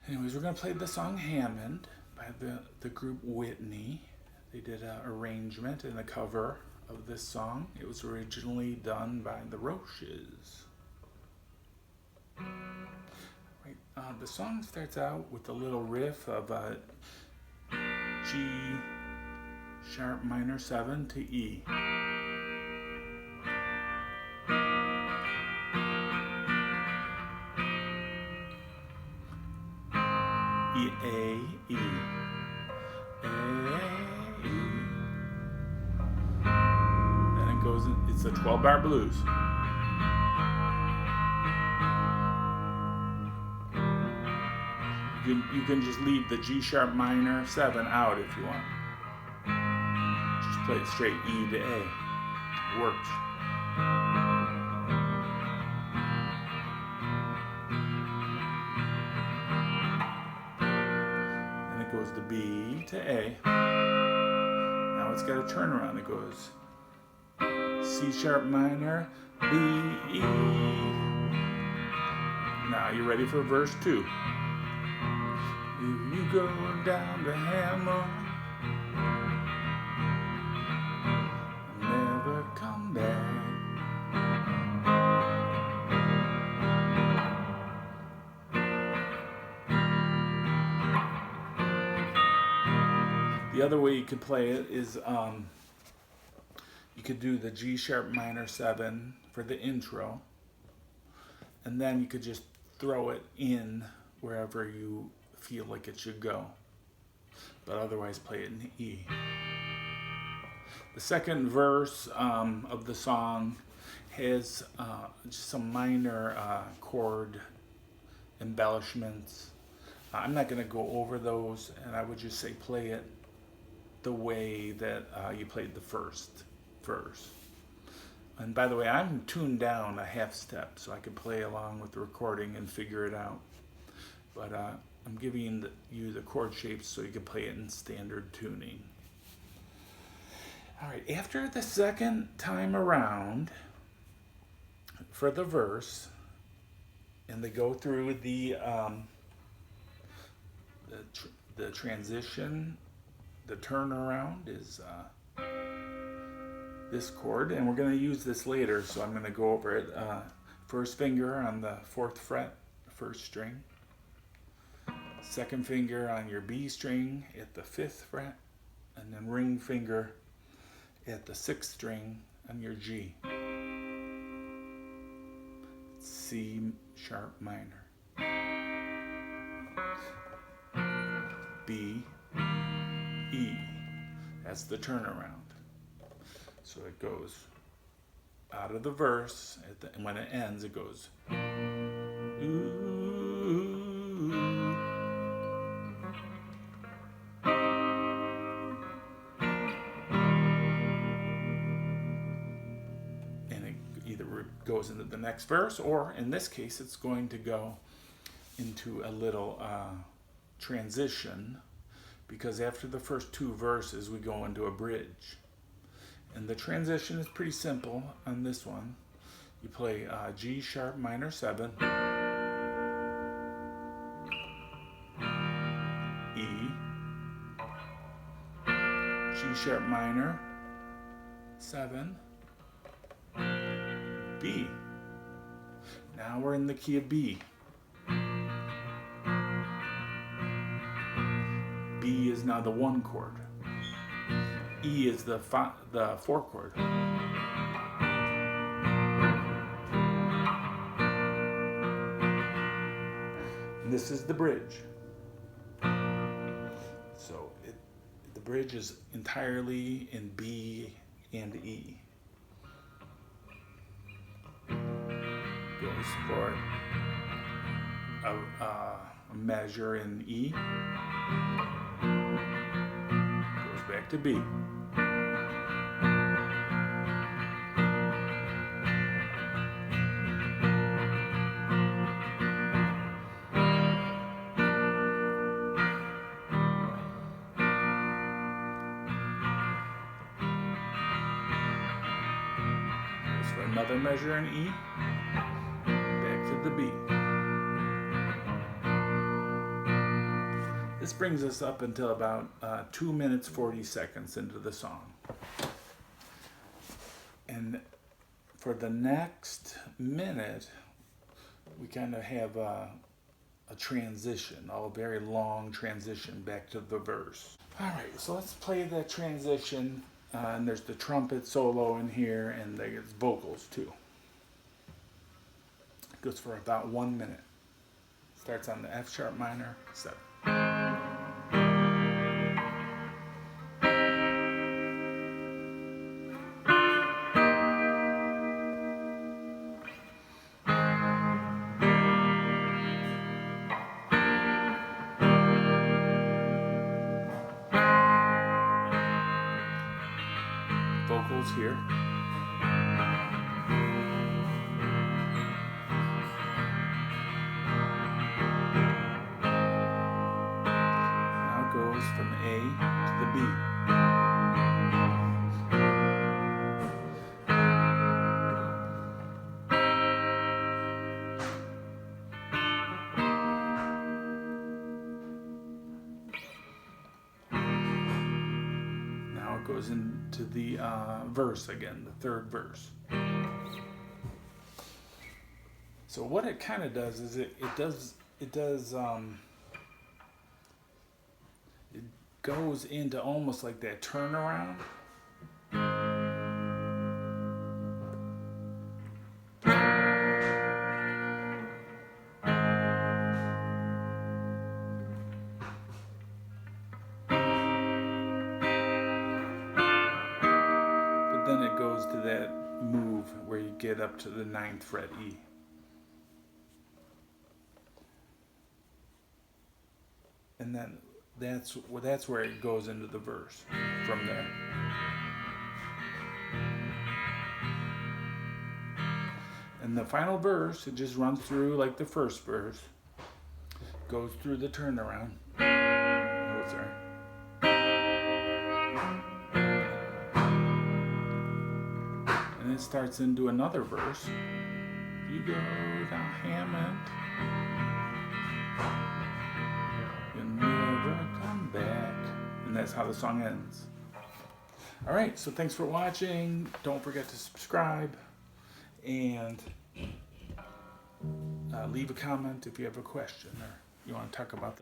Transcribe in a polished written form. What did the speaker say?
Anyways, we're going to play the song Hammond by the group Whitney. They did an arrangement and a cover of this song. It was originally done by the Roches. Right, the song starts out with a little riff of a G sharp minor 7 to E. E, A, E. Then it goes, it's a 12-bar blues. You can just leave the G sharp minor 7 out if you want. Just play it straight E to A. It works. Then it goes to B to A. Now it's got a turnaround. It goes C sharp minor, B, E. Now you're ready for verse 2. If you go down to Hammond, never come back. The other way you could play it is you could do the G sharp minor 7 for the intro, and then you could just throw it in wherever you feel like it should go, but otherwise play it in E. The second verse of the song has just some minor chord embellishments. I'm not going to go over those, and I would just say play it the way that you played the first verse. And by the way, I'm tuned down a half step so I can play along with the recording and figure it out. But I'm giving you the chord shapes so you can play it in standard tuning. All right, after the second time around for the verse, and they go through the transition, the turnaround is this chord, and we're going to use this later, so I'm going to go over it. First finger on the 4th fret, first string. Second finger on your B string at the 5th fret, and then ring finger at the 6th string on your G. C sharp minor. B, E. That's the turnaround. So it goes out of the verse, and when it ends, it goes ooh. Goes into the next verse, or in this case it's going to go into a little transition, because after the first 2 verses we go into a bridge, and the transition is pretty simple on this one. You play G sharp minor 7, E, G sharp minor 7, B. Now we're in the key of B. B is now the 1 chord. E is the 4 chord. And this is the bridge. So the bridge is entirely in B and E. Goes for a measure in E, goes back to B. Goes for another measure in E. The B. this brings us up until about 2 minutes 40 seconds into the song. And for the next minute, we kind of have a transition, a very long transition back to the verse. All right, so let's play that transition. And there's the trumpet solo in here, and there's vocals too. It goes for about 1 minute. Starts on the F sharp minor 7. Vocals here. Now it goes from A to the B. Now it goes into the verse again, the third verse. So what it kind of does is it goes into almost like that turnaround. But then it goes to that move where you get up to the 9th fret E. And then that's where it goes into the verse from there. And the final verse, it just runs through like the first verse, goes through the turnaround. Oh, sorry. And it starts into another verse. You go down Hammond, you'll never come back. And that's how the song ends. All right, so thanks for watching. Don't forget to subscribe and leave a comment if you have a question or you want to talk about